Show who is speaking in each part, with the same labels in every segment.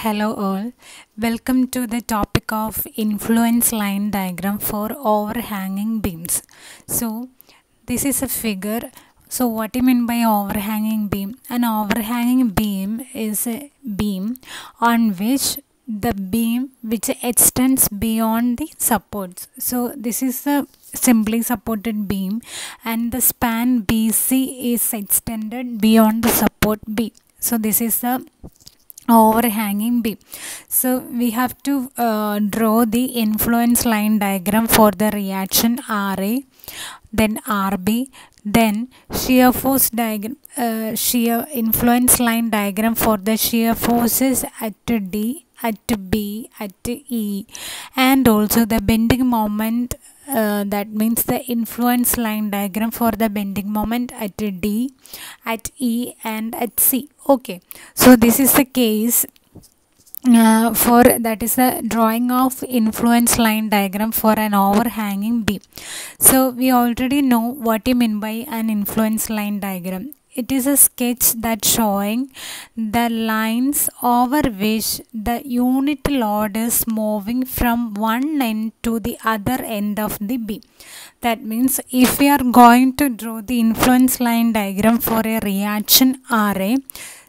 Speaker 1: Hello all, welcome to the topic of influence line diagram for overhanging beams. So this is a figure. So what do you mean by overhanging beam? An overhanging beam is a beam on which the beam which extends beyond the supports. So this is a simply supported beam and the span BC is extended beyond the support B. So this is the overhanging beam. So we have to draw the influence line diagram for the reaction RA, then RB, then shear force diagram, shear influence line diagram for the shear forces at D, at B, at E, and also the bending moment. That means the influence line diagram for the bending moment at D, at E, and at C. Okay, so this is the case for that is the drawing of influence line diagram for an overhanging beam. So we already know what you mean by an influence line diagram. It is a sketch that showing the lines over which the unit load is moving from one end to the other end of the beam. That means if we are going to draw the influence line diagram for a reaction RA,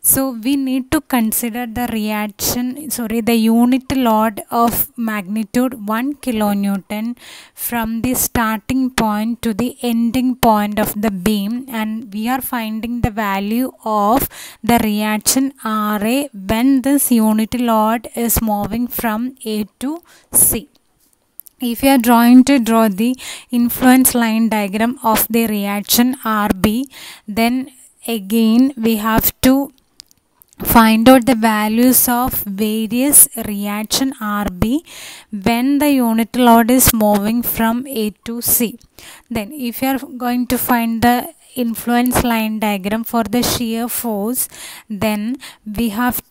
Speaker 1: so we need to consider the unit load of magnitude 1 kilonewton from the starting point to the ending point of the beam, and we are finding the value of the reaction RA when this unit load is moving from A to C. If you are trying to draw the influence line diagram of the reaction RB, then again we have to find out the values of various reaction RB when the unit load is moving from A to C. Then if you are going to find the influence line diagram for the shear force, then we have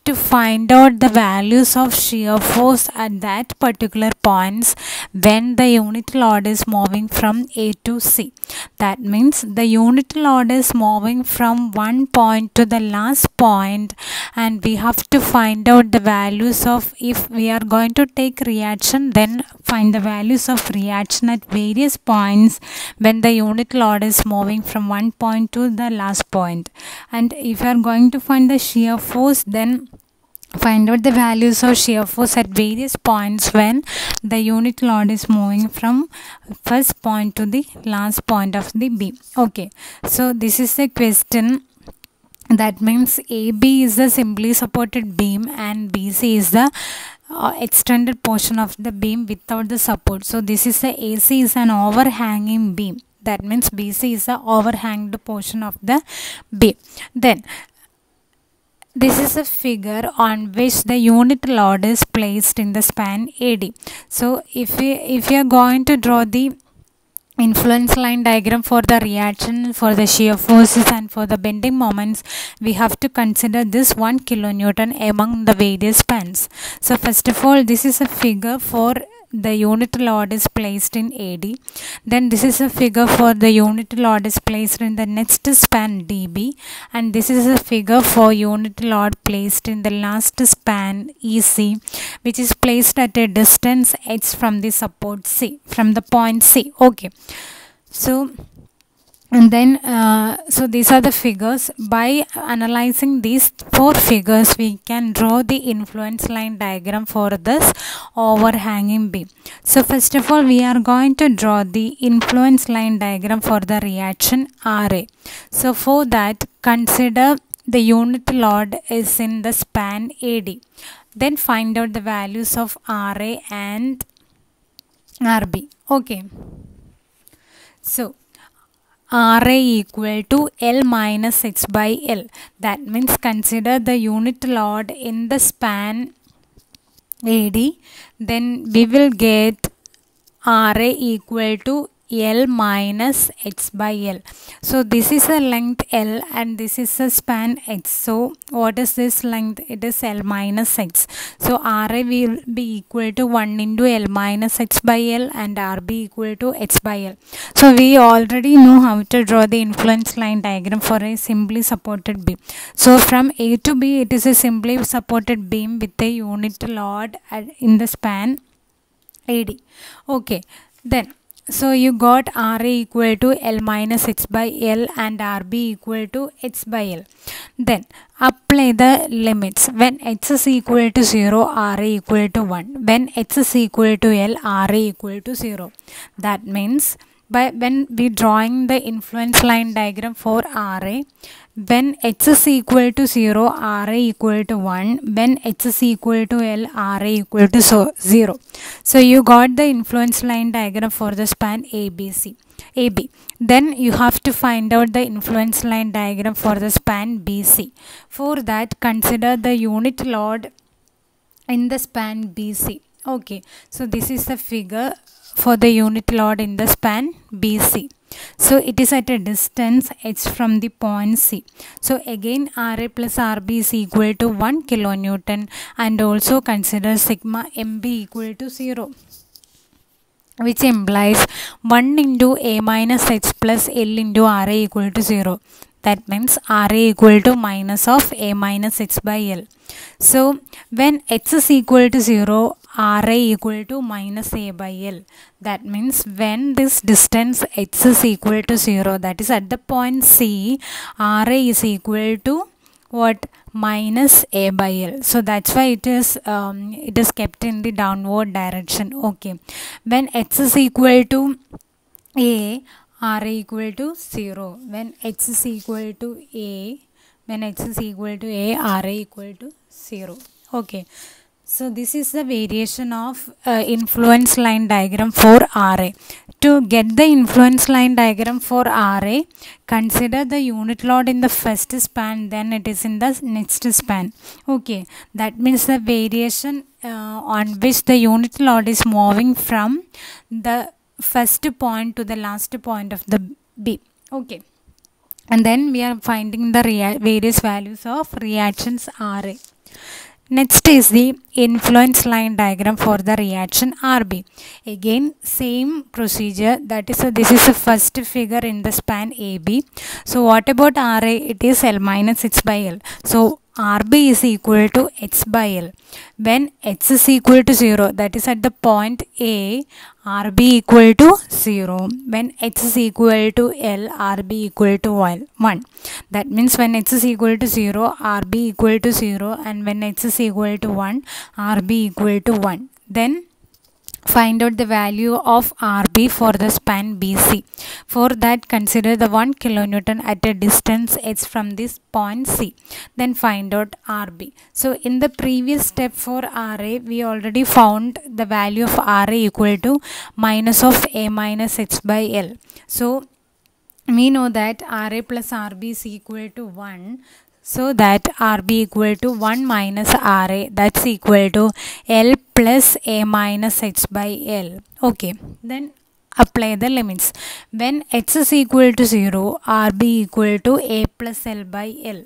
Speaker 1: to find out the values of shear force at that particular points when the unit load is moving from A to C. That means the unit load is moving from one point to the last point, and we have to find out the values of, if we are going to take reaction, then find the values of reaction at various points when the unit load is moving from one point to the last point. And if you are going to find the shear force, then find out the values of shear force at various points when the unit load is moving from first point to the last point of the beam. Okay, so this is the question. That means AB is the simply supported beam and BC is the extended portion of the beam without the support. So this is the AC is an overhanging beam. That means BC is the overhanged portion of the beam. Then this is a figure on which the unit load is placed in the span AD. So if we are going to draw the influence line diagram for the reaction, for the shear forces, and for the bending moments, we have to consider this 1 kilonewton among the various spans. So first of all, this is a figure for the unit load is placed in AD. Then this is a figure for the unit load is placed in the next span DB, and this is a figure for unit load placed in the last span EC, which is placed at a distance h from the support C, from the point C. Okay, so and then so these are the figures. By analyzing these four figures, we can draw the influence line diagram for this overhanging beam. So first of all, we are going to draw the influence line diagram for the reaction RA. So for that, consider the unit load is in the span AD. Then find out the values of RA and RB. Okay, so RA equal to L minus H by L. That means consider the unit load in the span AD. Then we will get RA equal to L minus h by L. So this is a length L and this is a span h. So what is this length? It is L minus h. So RA will be equal to 1 into L minus h by L and RB equal to h by L. So we already know how to draw the influence line diagram for a simply supported beam. So from A to B, it is a simply supported beam with a unit load in the span AD. Okay, then so you got RA equal to L minus h by L and RB equal to h by L. Then apply the limits. When h is equal to 0, RA equal to 1. When h is equal to L, RA equal to 0. That means when we drawing the influence line diagram for RA, when h is equal to 0, RA equal to 1. When h is equal to L, RA equal to 0. So you got the influence line diagram for the span ABC. AB. Then you have to find out the influence line diagram for the span BC. For that, consider the unit load in the span BC. Okay, so this is the figure for the unit load in the span BC. So it is at a distance h from the point C. So again RA plus RB is equal to 1 kilonewton, and also consider sigma MB equal to 0, which implies 1 into A minus h plus L into RA equal to 0. That means RA equal to minus of A minus h by L. So when h is equal to 0, RA equal to minus A by L. That means when this distance h is equal to 0, that is at the point C, RA is equal to what? Minus A by L. So that's why it is kept in the downward direction. Okay. When h is equal to A, RA equal to 0. When h is equal to A, RA equal to 0. Okay. So this is the variation of influence line diagram for RA. To get the influence line diagram for RA, consider the unit load in the first span, then it is in the next span. Okay, that means the variation on which the unit load is moving from the first point to the last point of the B. Okay, and then we are finding the various values of reactions RA. Next is the influence line diagram for the reaction RB. Again, same procedure. That is, this is the first figure in the span AB. So what about RA? It is L minus h by L. So RB is equal to h by L. When h is equal to 0, that is at the point A, RB equal to 0. When h is equal to L, RB equal to 1. That means when h is equal to 0, RB equal to 0, and when h is equal to 1, RB equal to 1. Then find out the value of RB for the span BC. For that, consider the 1 kilonewton at a distance h from this point C. Then find out RB. So in the previous step for RA, we already found the value of RA equal to minus of A minus h by L. So we know that RA plus RB is equal to 1. So that RB equal to 1 minus RA, that's equal to L plus A minus h by L. Okay, then apply the limits. When h is equal to 0, RB equal to A plus L by L.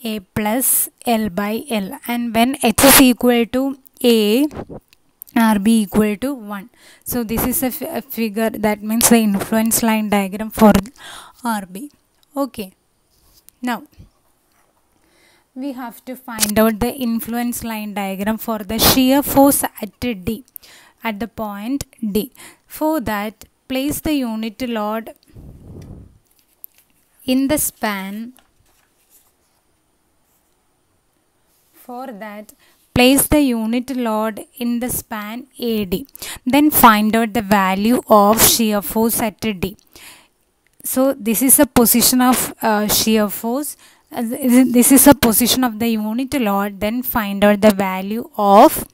Speaker 1: A plus L by L. And when h is equal to A, RB equal to 1. So this is a figure, that means the influence line diagram for RB. Okay. Now, we have to find out the influence line diagram for the shear force at D, at the point D. For that, place the unit load in the span. For that, place the unit load in the span AD. Then find out the value of shear force at D. So this is a position of shear force. This is a position of the unit load. Then find out the value of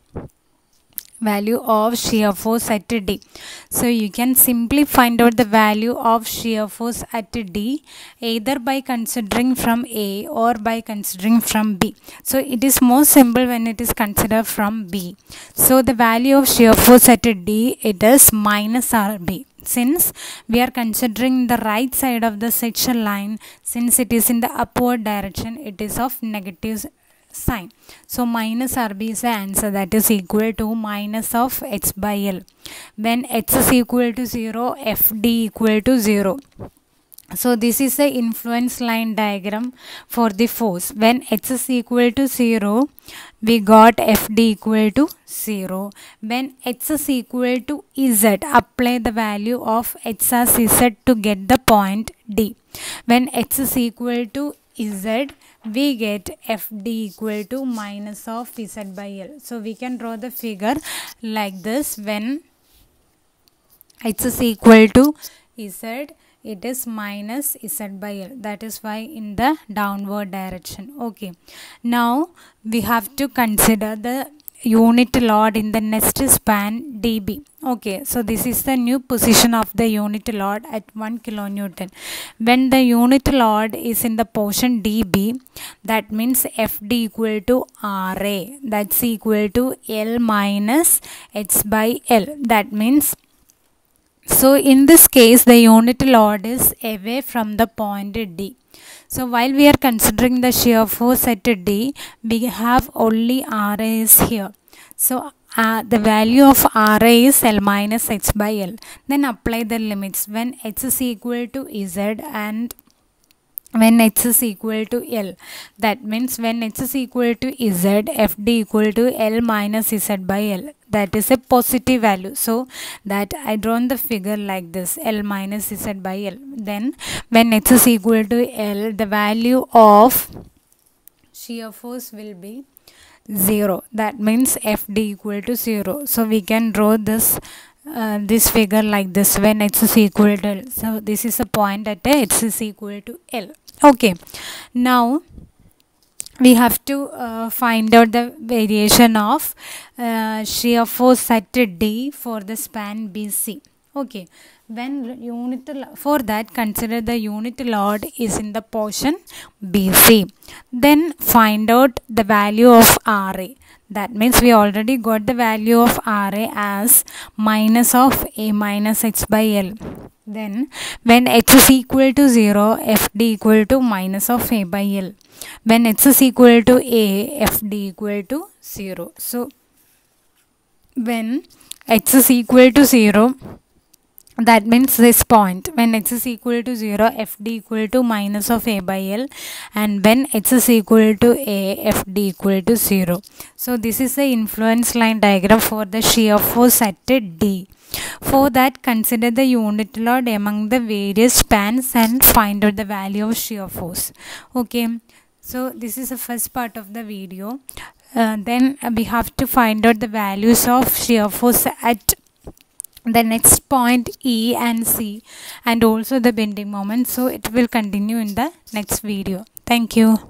Speaker 1: value of shear force at D. So you can simply find out the value of shear force at D either by considering from A or by considering from B. So it is more simple when it is considered from B. So the value of shear force at D, it is minus RB. Since we are considering the right side of the section line, since it is in the upward direction, it is of negative sign. So minus RB is the answer, that is equal to minus of H by L. When H is equal to 0, FD equal to 0. So this is the influence line diagram for the force. When H is equal to 0, we got FD equal to 0. When H is equal to Z, apply the value of H as Z to get the point D. When H is equal to Z, we get FD equal to minus of Z by L. So we can draw the figure like this. When H is equal to Z, it is minus Z by L. That is why in the downward direction. Okay. Now we have to consider the unit load in the next span dB. Okay, so this is the new position of the unit load at 1 kilonewton. When the unit load is in the portion dB, that means FD equal to RA, that's equal to L minus H by L. That means, so in this case the unit load is away from the point D. So while we are considering the shear force at D, we have only RA is here. So the value of RA is L minus H by L. Then apply the limits. When H is equal to Z and when H is equal to L, that means when H is equal to Z, FD equal to L minus Z by L. That is a positive value. So that I drawn the figure like this, L minus Z by L. Then when H is equal to L, the value of shear force will be 0. That means FD equal to 0. So we can draw this this figure like this when H is equal to L. So this is a point at H is equal to L. Okay. Now we have to find out the variation of shear force at D for the span BC. Okay, when unit, for that consider the unit load is in the portion BC. Then find out the value of RA. That means we already got the value of RA as minus of A minus H by L. Then when H is equal to 0, FD equal to minus of A by L. When H is equal to A, FD equal to 0. So when H is equal to 0, that means this point, when H is equal to 0, FD equal to minus of A by L, and when H is equal to A, FD equal to 0. So this is the influence line diagram for the shear force at D. For that, consider the unit load among the various spans and find out the value of shear force. Okay, so this is the first part of the video. Then we have to find out the values of shear force at the next point E and C, and also the bending moment. So it will continue in the next video. Thank you.